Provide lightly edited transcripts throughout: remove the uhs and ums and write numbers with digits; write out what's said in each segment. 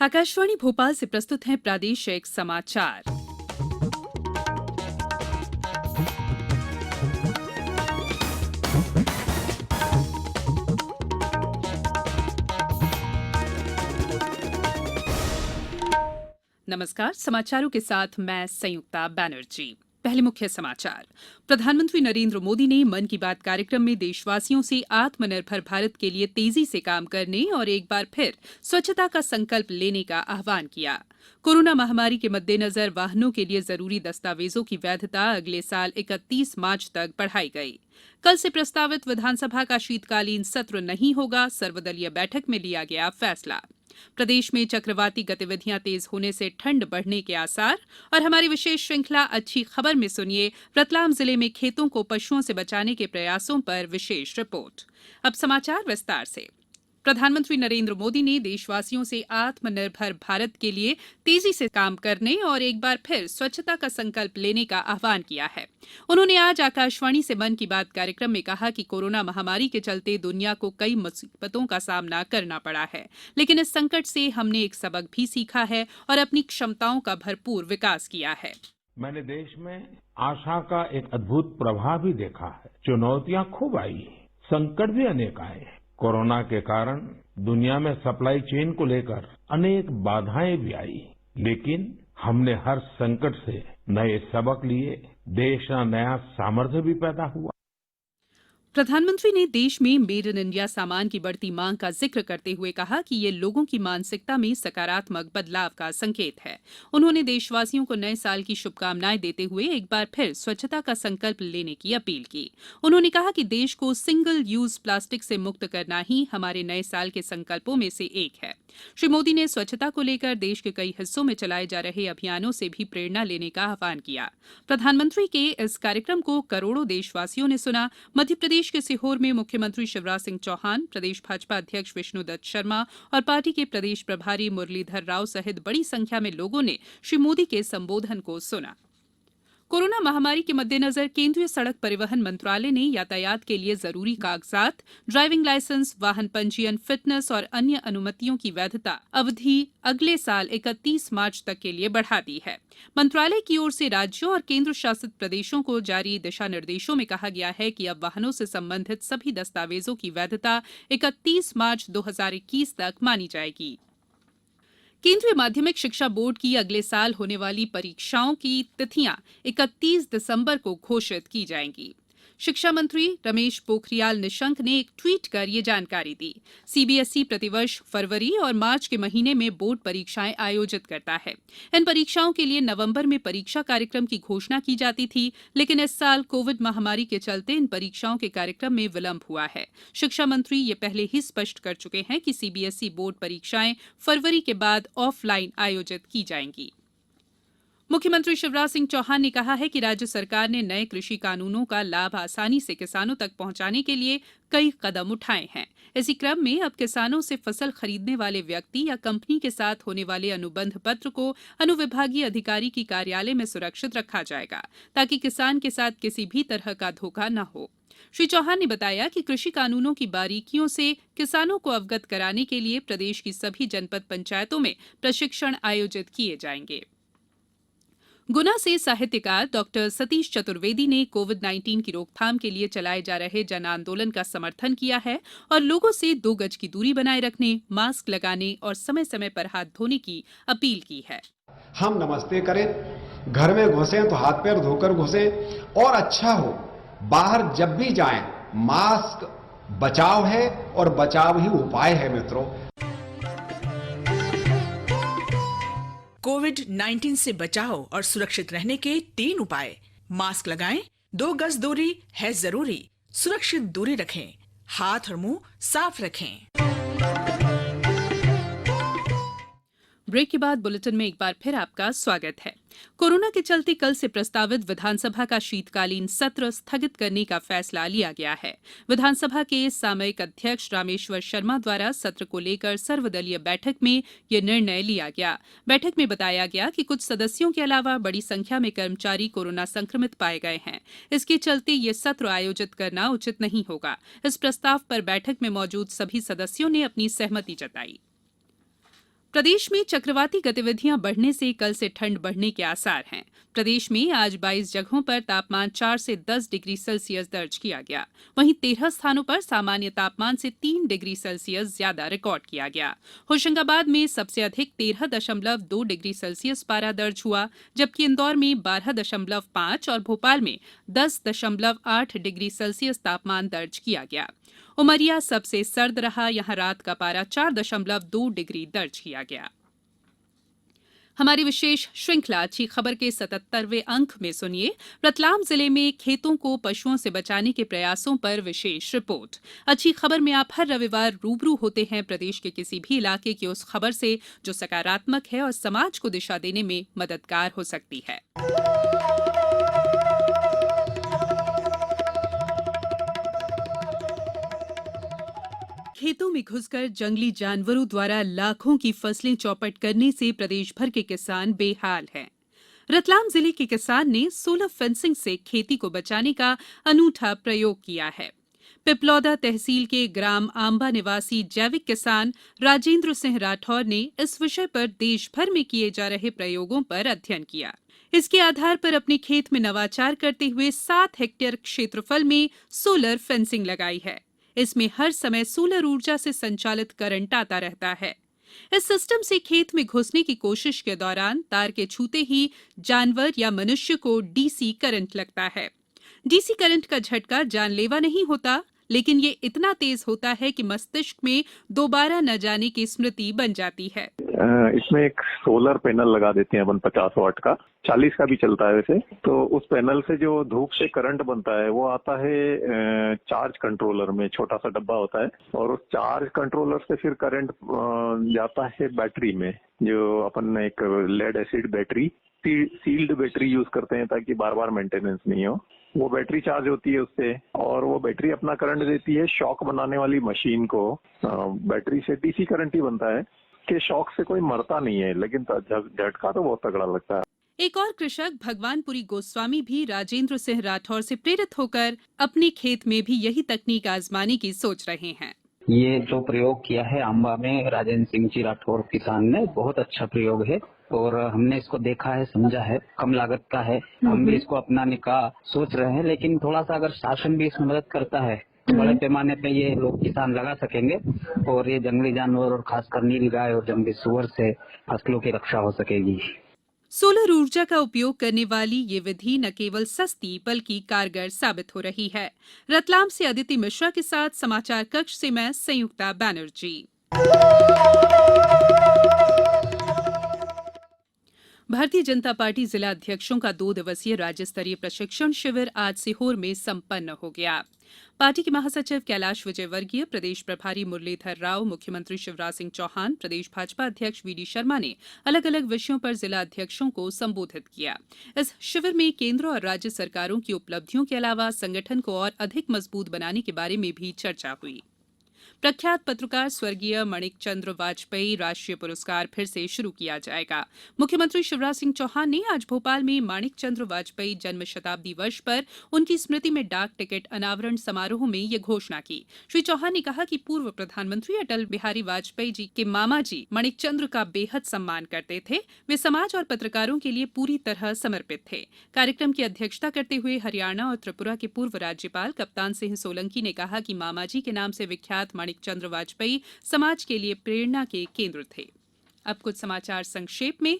आकाशवाणी भोपाल से प्रस्तुत हैं प्रादेशिक समाचार। नमस्कार, समाचारों के साथ मैं संयुक्ता बैनर्जी। पहले मुख्य समाचार। प्रधानमंत्री नरेंद्र मोदी ने मन की बात कार्यक्रम में देशवासियों से आत्मनिर्भर भारत के लिए तेजी से काम करने और एक बार फिर स्वच्छता का संकल्प लेने का आह्वान किया। कोरोना महामारी के मद्देनजर वाहनों के लिए जरूरी दस्तावेजों की वैधता अगले साल 31 मार्च तक बढ़ाई गई। कल से प्रस्तावित विधानसभा का शीतकालीन सत्र नहीं होगा, सर्वदलीय बैठक में लिया गया फैसला। प्रदेश में चक्रवाती गतिविधियां तेज होने से ठंड बढ़ने के आसार और हमारी विशेष श्रृंखला अच्छी खबर में सुनिए रतलाम जिले में खेतों को पशुओं से बचाने के प्रयासों पर विशेष रिपोर्ट। अब समाचार विस्तार से। प्रधानमंत्री नरेंद्र मोदी ने देशवासियों से आत्मनिर्भर भारत के लिए तेजी से काम करने और एक बार फिर स्वच्छता का संकल्प लेने का आह्वान किया है। उन्होंने आज आकाशवाणी से मन की बात कार्यक्रम में कहा कि कोरोना महामारी के चलते दुनिया को कई मुसीबतों का सामना करना पड़ा है, लेकिन इस संकट से हमने एक सबक भी सीखा है और अपनी क्षमताओं का भरपूर विकास किया है। मैंने देश में आशा का एक अद्भुत प्रभाव भी देखा है। चुनौतियां खूब आई, संकट भी अनेक आए। कोरोना के कारण दुनिया में सप्लाई चेन को लेकर अनेक बाधाएं भी आई, लेकिन हमने हर संकट से नए सबक लिए। देश का नया सामर्थ्य भी पैदा हुआ। प्रधानमंत्री ने देश में मेड इन इंडिया सामान की बढ़ती मांग का जिक्र करते हुए कहा कि ये लोगों की मानसिकता में सकारात्मक बदलाव का संकेत है। उन्होंने देशवासियों को नए साल की शुभकामनाएं देते हुए एक बार फिर स्वच्छता का संकल्प लेने की अपील की। उन्होंने कहा कि देश को सिंगल यूज प्लास्टिक से मुक्त करना ही हमारे नए साल के संकल्पों में से एक है। श्री मोदी ने स्वच्छता को लेकर देश के कई हिस्सों में चलाए जा रहे अभियानों से भी प्रेरणा लेने का आह्वान किया। प्रधानमंत्री के इस कार्यक्रम को करोड़ों देशवासियों ने सुना। मध्य प्रदेश के सीहोर में मुख्यमंत्री शिवराज सिंह चौहान, प्रदेश भाजपा अध्यक्ष विष्णुदत्त शर्मा और पार्टी के प्रदेश प्रभारी मुरलीधर राव सहित बड़ी संख्या में लोगों ने श्री मोदी के संबोधन को सुना। कोरोना महामारी के मद्देनजर केंद्रीय सड़क परिवहन मंत्रालय ने यातायात के लिए जरूरी कागजात, ड्राइविंग लाइसेंस, वाहन पंजीयन, फिटनेस और अन्य अनुमतियों की वैधता अवधि अगले साल 31 मार्च तक के लिए बढ़ा दी है। मंत्रालय की ओर से राज्यों और केंद्र शासित प्रदेशों को जारी दिशा निर्देशों में कहा गया है कि अब वाहनों से संबंधित सभी दस्तावेजों की वैधता 31 मार्च 2021 तक मानी जाएगी। केंद्रीय माध्यमिक शिक्षा बोर्ड की अगले साल होने वाली परीक्षाओं की तिथियां 31 दिसंबर को घोषित की जाएंगी। शिक्षा मंत्री रमेश पोखरियाल निशंक ने एक ट्वीट कर ये जानकारी दी। सीबीएसई प्रतिवर्ष फरवरी और मार्च के महीने में बोर्ड परीक्षाएं आयोजित करता है। इन परीक्षाओं के लिए नवंबर में परीक्षा कार्यक्रम की घोषणा की जाती थी, लेकिन इस साल कोविड महामारी के चलते इन परीक्षाओं के कार्यक्रम में विलंब हुआ है। शिक्षा मंत्री ये पहले ही स्पष्ट कर चुके हैं कि सीबीएसई बोर्ड परीक्षाएं फरवरी के बाद ऑफलाइन आयोजित की जाएंगी। मुख्यमंत्री शिवराज सिंह चौहान ने कहा है कि राज्य सरकार ने नए कृषि कानूनों का लाभ आसानी से किसानों तक पहुंचाने के लिए कई कदम उठाए हैं। इसी क्रम में अब किसानों से फसल खरीदने वाले व्यक्ति या कंपनी के साथ होने वाले अनुबंध पत्र को अनुविभागीय अधिकारी की कार्यालय में सुरक्षित रखा जाएगा, ताकि किसान के साथ किसी भी तरह का धोखा न हो। श्री चौहान ने बताया कि कृषि कानूनों की बारीकियों से किसानों को अवगत कराने के लिए प्रदेश की सभी जनपद पंचायतों में प्रशिक्षण आयोजित किए जाएंगे। गुना से साहित्यकार डॉक्टर सतीश चतुर्वेदी ने कोविड-19 की रोकथाम के लिए चलाए जा रहे जन आंदोलन का समर्थन किया है और लोगों से 2 गज की दूरी बनाए रखने, मास्क लगाने और समय समय पर हाथ धोने की अपील की है। हम नमस्ते करें, घर में घुसें तो हाथ पैर धोकर घुसें और अच्छा हो बाहर जब भी जाएं मास्क बचाव है और बचाव ही उपाय है। मित्रों, कोविड-19 से बचाव और सुरक्षित रहने के 3 उपाय। मास्क लगाएं, 2 गज दूरी है जरूरी, सुरक्षित दूरी रखें, हाथ और मुंह साफ रखें। ब्रेक के बाद बुलेटिन में एक बार फिर आपका स्वागत है। कोरोना के चलते कल से प्रस्तावित विधानसभा का शीतकालीन सत्र स्थगित करने का फैसला लिया गया है। विधानसभा के सामयिक अध्यक्ष रामेश्वर शर्मा द्वारा सत्र को लेकर सर्वदलीय बैठक में यह निर्णय लिया गया। बैठक में बताया गया कि कुछ सदस्यों के अलावा बड़ी संख्या में कर्मचारी कोरोना संक्रमित पाए गए हैं। इसके चलते ये सत्र आयोजित करना उचित नहीं होगा। इस प्रस्ताव पर बैठक में मौजूद सभी सदस्यों ने अपनी सहमति जताई। प्रदेश में चक्रवाती गतिविधियां बढ़ने से कल से ठंड बढ़ने के आसार हैं। प्रदेश में आज 22 जगहों पर तापमान 4 से 10 डिग्री सेल्सियस दर्ज किया गया। वहीं 13 स्थानों पर सामान्य तापमान से 3 डिग्री सेल्सियस ज्यादा रिकॉर्ड किया गया। होशंगाबाद में सबसे अधिक 13.2 डिग्री सेल्सियस पारा दर्ज हुआ, जबकि इंदौर में 12.5 और भोपाल में 10.8 डिग्री सेल्सियस तापमान दर्ज किया गया। उमरिया सबसे सर्द रहा, यहां रात का पारा 4.2 डिग्री दर्ज किया गया। हमारी विशेष श्रृंखला अच्छी खबर के 77वें अंक में सुनिए रतलाम जिले में खेतों को पशुओं से बचाने के प्रयासों पर विशेष रिपोर्ट। अच्छी खबर में आप हर रविवार रूबरू होते हैं प्रदेश के किसी भी इलाके की उस खबर से जो सकारात्मक है और समाज को दिशा देने में मददगार हो सकती है। खेतों में घुसकर जंगली जानवरों द्वारा लाखों की फसलें चौपट करने से प्रदेश भर के किसान बेहाल हैं। रतलाम जिले के किसान ने सोलर फेंसिंग से खेती को बचाने का अनूठा प्रयोग किया है। पिपलौदा तहसील के ग्राम आंबा निवासी जैविक किसान राजेंद्र सिंह राठौर ने इस विषय पर देश भर में किए जा रहे प्रयोगों पर अध्ययन किया। इसके आधार पर अपने खेत में नवाचार करते हुए 7 हेक्टेयर क्षेत्रफल में सोलर फेंसिंग लगाई है। इसमें हर समय सोलर ऊर्जा से संचालित करंट आता रहता है। इस सिस्टम से खेत में घुसने की कोशिश के दौरान तार के छूते ही जानवर या मनुष्य को डीसी करंट लगता है। डीसी करंट का झटका जानलेवा नहीं होता, लेकिन ये इतना तेज होता है कि मस्तिष्क में दोबारा न जाने की स्मृति बन जाती है। इसमें एक सोलर पैनल लगा देते हैं अपन 50 वाट का, 40 का भी चलता है वैसे। तो उस पैनल से जो धूप से करंट बनता है वो आता है चार्ज कंट्रोलर में, छोटा सा डब्बा होता है, और उस चार्ज कंट्रोलर से फिर करंट जाता है बैटरी में, जो अपन एक lead acid battery, sealed battery use करते हैं ताकि बार बार मेंटेनेंस नहीं हो। वो बैटरी चार्ज होती है उससे, और वो बैटरी अपना करंट देती है शॉक बनाने वाली मशीन को। बैटरी से डीसी करंट ही बनता है कि शॉक से कोई मरता नहीं है, लेकिन झटका तो बहुत तगड़ा लगता है। एक और कृषक भगवानपुरी गोस्वामी भी राजेंद्र सिंह राठौर से प्रेरित होकर अपने खेत में भी यही तकनीक आजमाने की सोच रहे हैं। ये जो प्रयोग किया है आंबा में राजेंद्र सिंह जी राठौर किसान ने, बहुत अच्छा प्रयोग है और हमने इसको देखा है, समझा है, कम लागत का है। हम भी इसको अपनाने का सोच रहे हैं, लेकिन थोड़ा सा अगर शासन भी इसमें मदद करता है तो बड़े पैमाने पे ये लोग किसान लगा सकेंगे और ये जंगली जानवर और खासकर नील गाय और जंगली सुअर से फसलों की रक्षा हो सकेगी। सोलर ऊर्जा का उपयोग करने वाली ये विधि न केवल सस्ती बल्कि कारगर साबित हो रही है। रतलाम से अदिति मिश्रा के साथ समाचार कक्ष से मैं संयुक्ता बैनर्जी। भारतीय जनता पार्टी जिला अध्यक्षों का 2 दिवसीय राज्य स्तरीय प्रशिक्षण शिविर आज सीहोर में संपन्न हो गया। पार्टी के महासचिव कैलाश विजयवर्गीय, प्रदेश प्रभारी मुरलीधर राव, मुख्यमंत्री शिवराज सिंह चौहान, प्रदेश भाजपा अध्यक्ष वीडी शर्मा ने अलग अलग विषयों पर जिला अध्यक्षों को संबोधित किया। इस शिविर में केंद्र और राज्य सरकारों की उपलब्धियों के अलावा संगठन को और अधिक मजबूत बनाने के बारे में भी चर्चा हुई। प्रख्यात पत्रकार स्वर्गीय माणिक चंद्र वाजपेयी राष्ट्रीय पुरस्कार फिर से शुरू किया जाएगा। मुख्यमंत्री शिवराज सिंह चौहान ने आज भोपाल में माणिक चंद्र वाजपेयी जन्म शताब्दी वर्ष पर उनकी स्मृति में डाक टिकट अनावरण समारोह में ये घोषणा की। श्री चौहान ने कहा कि पूर्व प्रधानमंत्री अटल बिहारी वाजपेयी जी के मामा जी माणिक चंद्र का बेहद सम्मान करते थे। वे समाज और पत्रकारों के लिए पूरी तरह समर्पित थे। कार्यक्रम की अध्यक्षता करते हुए हरियाणा और त्रिपुरा के पूर्व राज्यपाल कप्तान सिंह सोलंकी ने कहा कि मामा जी के नाम से विख्यात माणिक चंद्र वाजपेयी समाज के लिए प्रेरणा के केंद्र थे। अब कुछ समाचार संक्षेप में।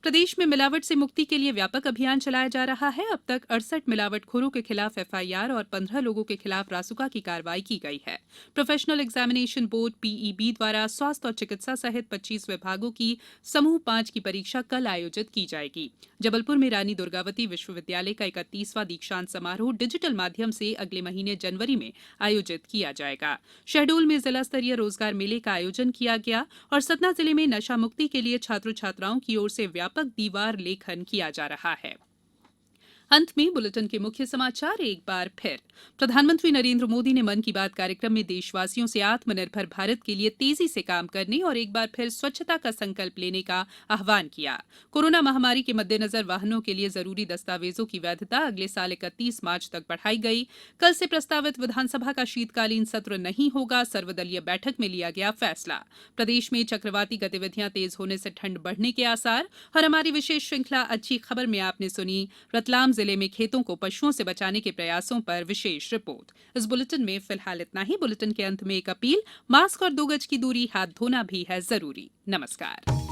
प्रदेश में मिलावट से मुक्ति के लिए व्यापक अभियान चलाया जा रहा है। अब तक 68 मिलावटखोरों के खिलाफ एफआईआर और 15 लोगों के खिलाफ रासुका की कार्रवाई की गई है। प्रोफेशनल एग्जामिनेशन बोर्ड पीईबी द्वारा स्वास्थ्य और चिकित्सा सहित 25 विभागों की समूह 5 की परीक्षा कल आयोजित की जाएगी। जबलपुर में रानी दुर्गावती विश्वविद्यालय का 31वां दीक्षांत समारोह डिजिटल माध्यम से अगले महीने जनवरी में आयोजित किया जाएगा। शहडोल में जिला स्तरीय रोजगार मेले का आयोजन किया गया और सतना जिले में नशा मुक्ति के लिए छात्र छात्राओं की ओर से व्यापक दीवार लेखन किया जा रहा है। अंत में बुलेटिन के मुख्य समाचार एक बार फिर। प्रधानमंत्री नरेंद्र मोदी ने मन की बात कार्यक्रम में देशवासियों से आत्मनिर्भर भारत के लिए तेजी से काम करने और एक बार फिर स्वच्छता का संकल्प लेने का आह्वान किया। कोरोना महामारी के मद्देनजर वाहनों के लिए जरूरी दस्तावेजों की वैधता अगले साल 31 मार्च तक बढ़ाई गई। कल से प्रस्तावित विधानसभा का शीतकालीन सत्र नहीं होगा, सर्वदलीय बैठक में लिया गया फैसला। प्रदेश में चक्रवाती गतिविधियां तेज होने से ठंड बढ़ने के आसार। और हमारी विशेष श्रृंखला अच्छी खबर में आपने सुनी रतलाम जिले में खेतों को पशुओं से बचाने के प्रयासों पर विशेष रिपोर्ट। इस बुलेटिन में फिलहाल इतना ही। बुलेटिन के अंत में एक अपील, मास्क और 2 गज की दूरी, हाथ धोना भी है जरूरी। नमस्कार।